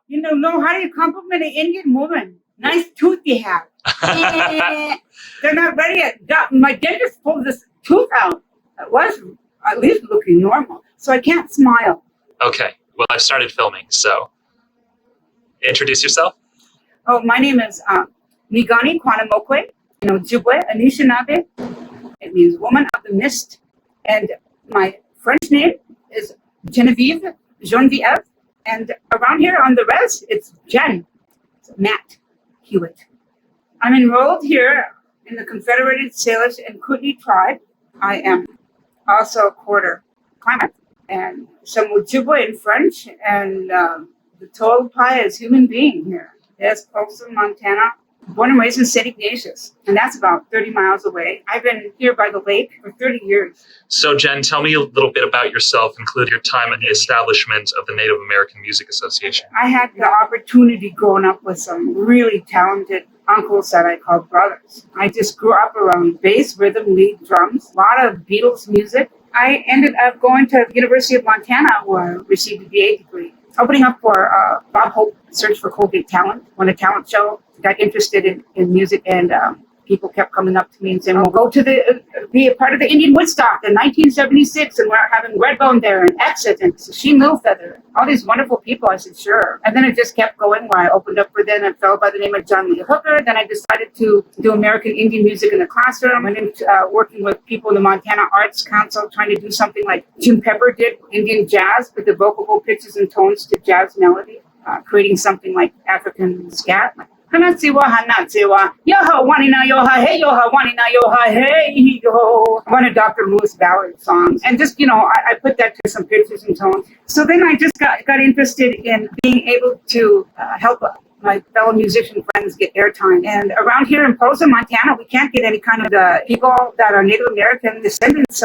You know how do you compliment an Indian woman? Nice tooth you have. They're not ready yet. My dentist pulled this tooth out. It was at least looking normal, so I can't smile. Okay, well, I've started filming, so introduce yourself. Oh, my name is Nigani Kwanamokwe, Ojibwe, Anishinaabe. It means woman of the mist. And my French name is Genevieve. And around here on the res, it's Jen. It's Matt Huitt. I'm enrolled here in the Confederated Salish and Kootenai tribe. I am also a quarter Klamath and some Ojibwe in French, and the total pie is human being here. Yes, Folsom, Montana. Born and raised in St. Ignatius, and that's about 30 miles away. I've been here by the lake for 30 years. So, Jen, tell me a little bit about yourself, include your time in the establishment of the Native American Music Association. I had the opportunity growing up with some really talented uncles that I call brothers. I just grew up around bass, rhythm, lead, drums, a lot of Beatles music. I ended up going to the University of Montana, where I received a BA degree. Opening up for Bob Hope, Search for Colgate Talent, won a talent show. Got interested in music, and people kept coming up to me and saying, well, go to be a part of the Indian Woodstock in 1976, and we're having Redbone there, and Exit, and Sheen Littlefeather, all these wonderful people. I said, sure. And then it just kept going, where I opened up for them and fell by the name of John Lee Hooker. Then I decided to do American Indian music in the classroom. Went into working with people in the Montana Arts Council, trying to do something like Jim Pepper did, Indian jazz, with the vocal pitches and tones to jazz melody, creating something like African scat, Hanatsiwa, Hanatsiwa, Yoha, Wanina, Yoha, hey, Yoha, Wanina, Yoha, hey, yo. One of Dr. Lewis Ballard songs. And just, I put that to some pitches and tones. So then I just got interested in being able to help my fellow musician friends get airtime. And around here in Folsom, Montana, we can't get any kind of people that are Native American descendants,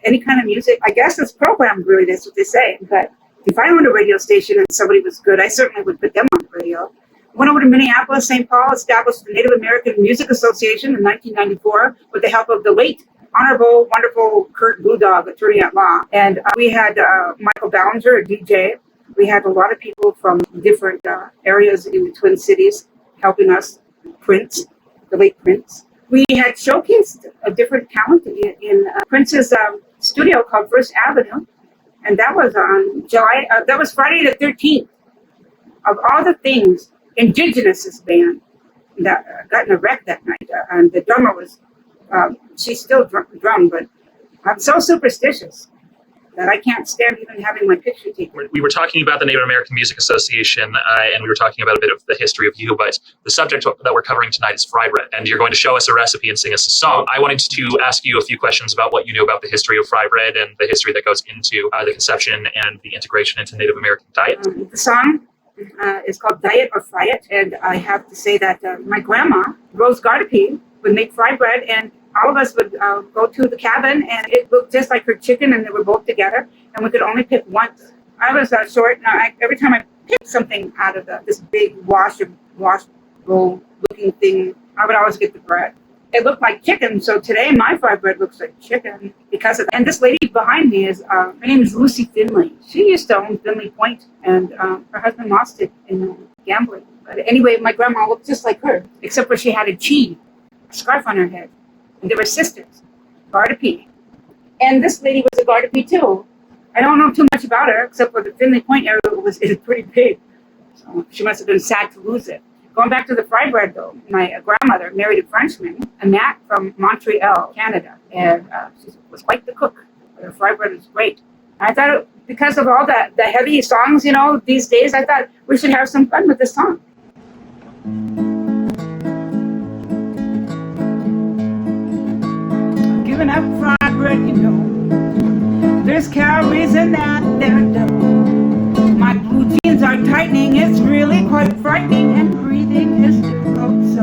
any kind of music. I guess it's programmed, really, that's what they say. But if I owned a radio station and somebody was good, I certainly would put them on the radio. Went over to Minneapolis, St. Paul, established the Native American Music Association in 1994 with the help of the late, honorable, wonderful Kurt Blue Dog, attorney at law. And we had Michael Ballinger, a DJ. We had a lot of people from different areas in the Twin Cities helping us. Prince, the late Prince. We had showcased a different talent in Prince's studio called First Avenue. And that was on that was Friday the 13th. Of all the things, Indigenous' band that got in a wreck that night, and the drummer was, she still drummed, but I'm so superstitious that I can't stand even having my picture taken. We were talking about the Native American Music Association, and we were talking about a bit of the history of Huitt. The subject that we're covering tonight is frybread, and you're going to show us a recipe and sing us a song. I wanted to ask you a few questions about what you knew about the history of frybread and the history that goes into the conception and the integration into Native American diet. The song is called Diet or Fry It, and I have to say that my grandma, Rose Gardepee, would make fry bread, and all of us would go to the cabin, and it looked just like her chicken, and they were both together, and we could only pick once. I was short, and every time I picked something out of this big wash bowl looking thing, I would always get the bread. It looked like chicken, so today my fried bread looks like chicken because of that. And this lady behind me her name is Lucy Finley. She used to own Finley Point, and her husband lost it in gambling. But anyway, my grandma looked just like her, except for she had a scarf on her head. And they were sisters, Gardepee. And this lady was a Gardepee too. I don't know too much about her, except for the Finley Point area is pretty big. So she must have been sad to lose it. Going back to the fry bread, though, my grandmother married a Frenchman, a Nat from Montreal, Canada, and she was quite the cook. Her fry bread was great. I thought, because of all the heavy songs, these days, I thought we should have some fun with this song. Giving up fried bread, there's calories in that there dough. My blue jeans are tightening, it's really quite frightening, and breathing is difficult, so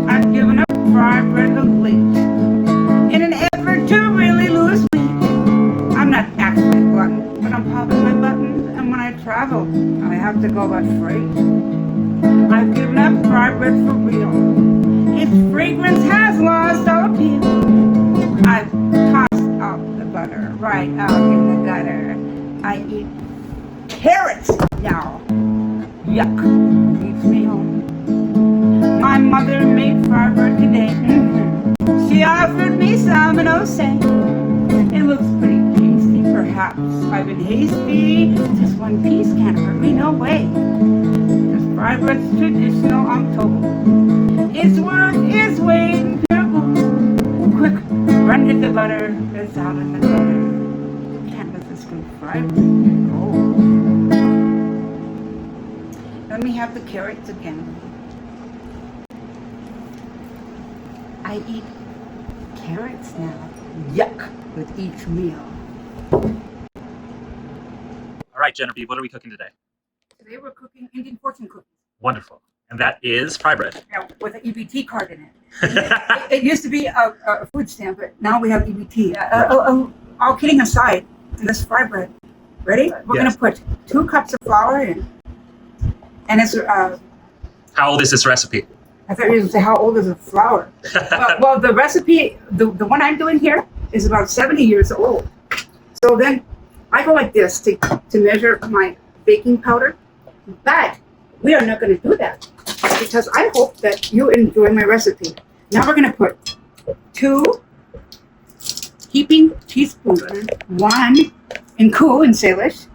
I've given up fried bread of late in an effort to really lose weight. I'm not actually glutton, but I'm popping my buttons, and when I travel, I have to go by freight. I've given up fried bread for real. Its fragrance has lost all appeal. I've tossed out the butter right out in the gutter. I eat carrots now. yuck, keeps me home. My mother made frybread today. She offered me some and oh say, it looks pretty tasty perhaps. I've been hasty, just one piece can't hurt me no way. Cause frybread's traditional, I'm told. It's worth its weight in pure gold. Quick, run get the butter, it's out in the gutter. Can't let this go frybread cold. Let me have the carrots again. I eat carrots now. Yuck with each meal. All right, Genevieve, what are we cooking today? Today we're cooking Indian fortune cookies. Wonderful. And that is frybread. Yeah, with an EBT card in it. It used to be a food stamp, but now we have EBT. All kidding aside, this frybread. Ready? We're Yes. going to put 2 cups of flour in. And it's, How old is this recipe? I thought you were going to say, how old is the flour? Well, the recipe, the one I'm doing here is about 70 years old. So then I go like this to measure my baking powder. But we are not going to do that because I hope that you enjoy my recipe. Now we're going to put 2 heaping teaspoons, 1 in Ku in Salish,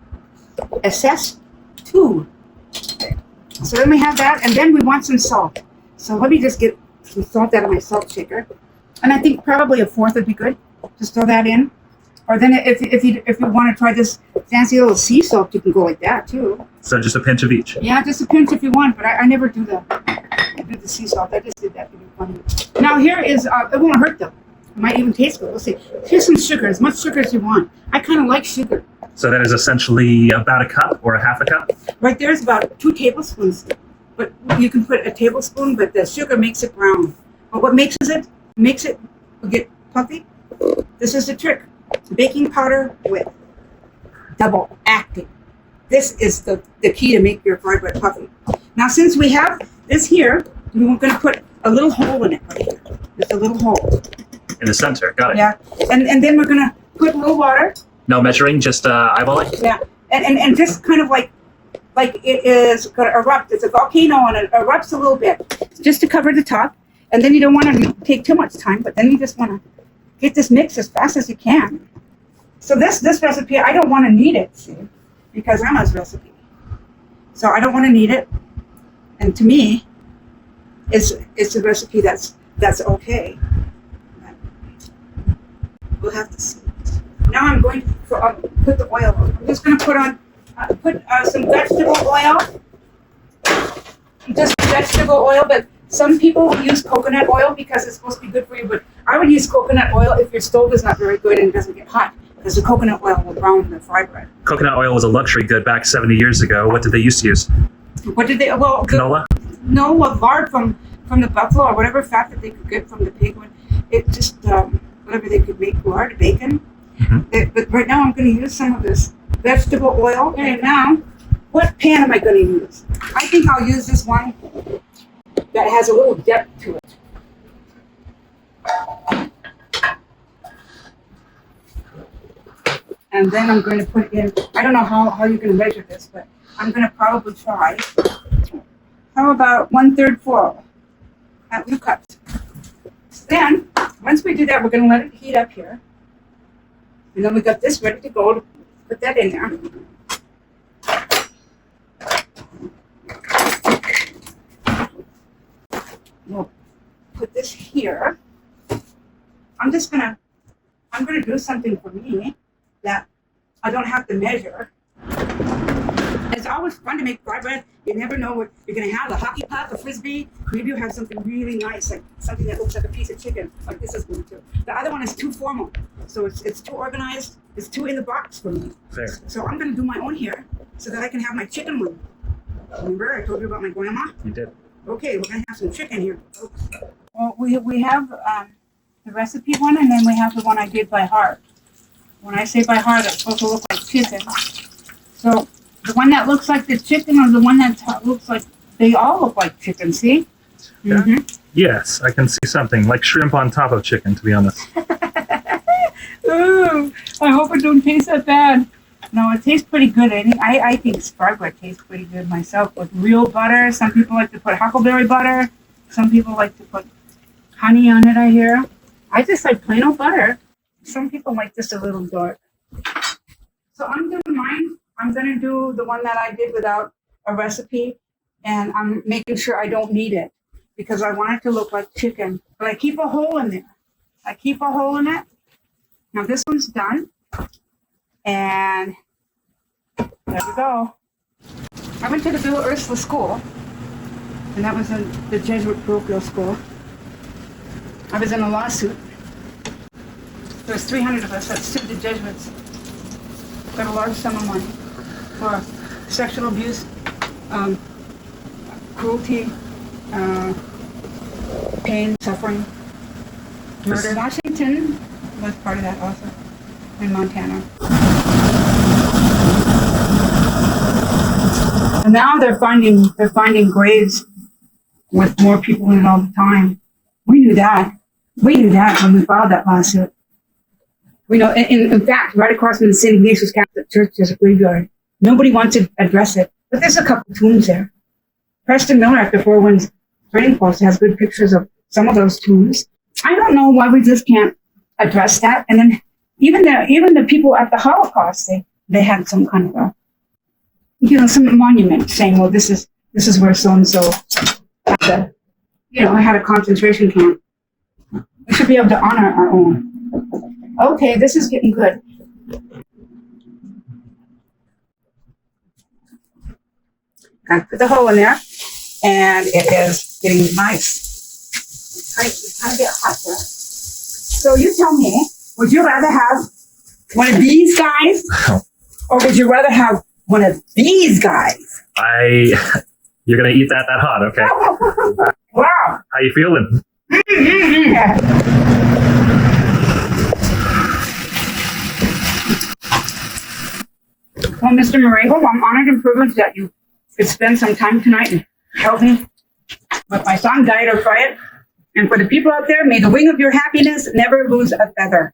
SS 2. So then we have that, and then we want some salt. So let me just get some salt out of my salt shaker. And I think probably a 1/4 would be good. Just throw that in. Or then if you want to try this fancy little sea salt, you can go like that too. So just a pinch of each. Yeah, just a pinch if you want, but I never do the sea salt. I just did that to be funny. Now here is, it won't hurt though. It might even taste good. We'll see. Here's some sugar, as much sugar as you want. I kind of like sugar. So that is essentially about a cup or a 1/2 cup? Right there is about 2 tablespoons. But you can put a tablespoon, but the sugar makes it brown. But what makes it get puffy? This is the trick. Baking powder with double acting. This is the key to make your frybread puffy. Now, since we have this here, we're going to put a little hole in it right here. Just a little hole. In the center, got it. Yeah. And then we're going to put a little water. No measuring, just eyeballing? Yeah. And just kind of like it is going to erupt. It's a volcano and it erupts a little bit. Just to cover the top. And then you don't want to take too much time, but then you just want to get this mix as fast as you can. So this recipe, I don't want to knead it, see, because Emma's recipe. So I don't want to knead it. And to me, it's a recipe that's okay. We'll have to see. Now I'm going to put the oil on. I'm just going to put some vegetable oil. Just vegetable oil, but some people use coconut oil because it's supposed to be good for you, but I would use coconut oil if your stove is not very good and it doesn't get hot, because the coconut oil will brown the frybread. Coconut oil was a luxury good back 70 years ago. What did they used to use? What did they? Well, Canola? No, lard from the buffalo or whatever fat that they could get from the pig. It just whatever they could make lard, bacon. Mm-hmm. But right now I'm going to use some of this vegetable oil. And now, what pan am I going to use? I think I'll use this one that has a little depth to it. And then I'm going to put in, I don't know how you're going to measure this, but I'm going to probably try, how about 1/3 full at 2 cups. Then, once we do that, we're going to let it heat up here. And then we got this ready to go to put that in there. We'll put this here. I'm gonna do something for me that I don't have to measure. It's always fun to make frybread. You never know what you're gonna have, a hockey puck, a frisbee. Maybe you have something really nice, like something that looks like a piece of chicken, like this is going to. The other one is too formal. So it's too organized, it's too in the box for me. Fair. So I'm gonna do my own here so that I can have my chicken one. Remember I told you about my grandma? You did. Okay, we're gonna have some chicken here, folks. Well, we have the recipe one, and then we have the one I did by heart. When I say by heart, it's supposed to look like chicken. So the one that looks like the chicken, or the one that looks like, they all look like chicken. See? Yeah. Mm-hmm. Yes, I can see something like shrimp on top of chicken, to be honest. Ooh, I hope it don't taste that bad. No, it tastes pretty good. I think spread bread tastes pretty good myself with real butter. Some people like to put huckleberry butter. Some people like to put honey on it, I hear. I just like plain old butter. Some people like this a little dark. So I'm doing mine. I'm going to do the one that I did without a recipe. And I'm making sure I don't knead it because I want it to look like chicken. But I keep a hole in there. I keep a hole in it. Now this one's done. And there we go. I went to the Bill Ursula School. And that was in the Jesuit parochial school. I was in a lawsuit. There was 300 of us that sued the Jesuits. Got a large sum of money for sexual abuse, cruelty, pain, suffering, murder. Washington was part of that also, in Montana. And now they're finding graves with more people in it all the time. We knew that. We knew that when we filed that lawsuit. We know, in fact, right across from the St. Ignatius Catholic Church, there's a graveyard. Nobody wants to address it, but there's a couple tombs there. Preston Miller at the Four Winds Trading Post has good pictures of some of those tombs. I don't know why we just can't address that. And then even the people at the Holocaust, they had some kind of some monument saying, well, this is where so and so had a concentration camp. We should be able to honor our own. Okay, this is getting good. Gotta put the hole in there, and it is getting nice. It's kind of get hot there. So you tell me, would you rather have one of these guys, or would you rather have one of these guys? You're gonna eat that hot, okay? Wow. How you feeling? Well, Mr. Marengo, I'm honored and privileged that you could spend some time tonight and help me with my song, Diet or Fry It. And for the people out there, may the wing of your happiness never lose a feather.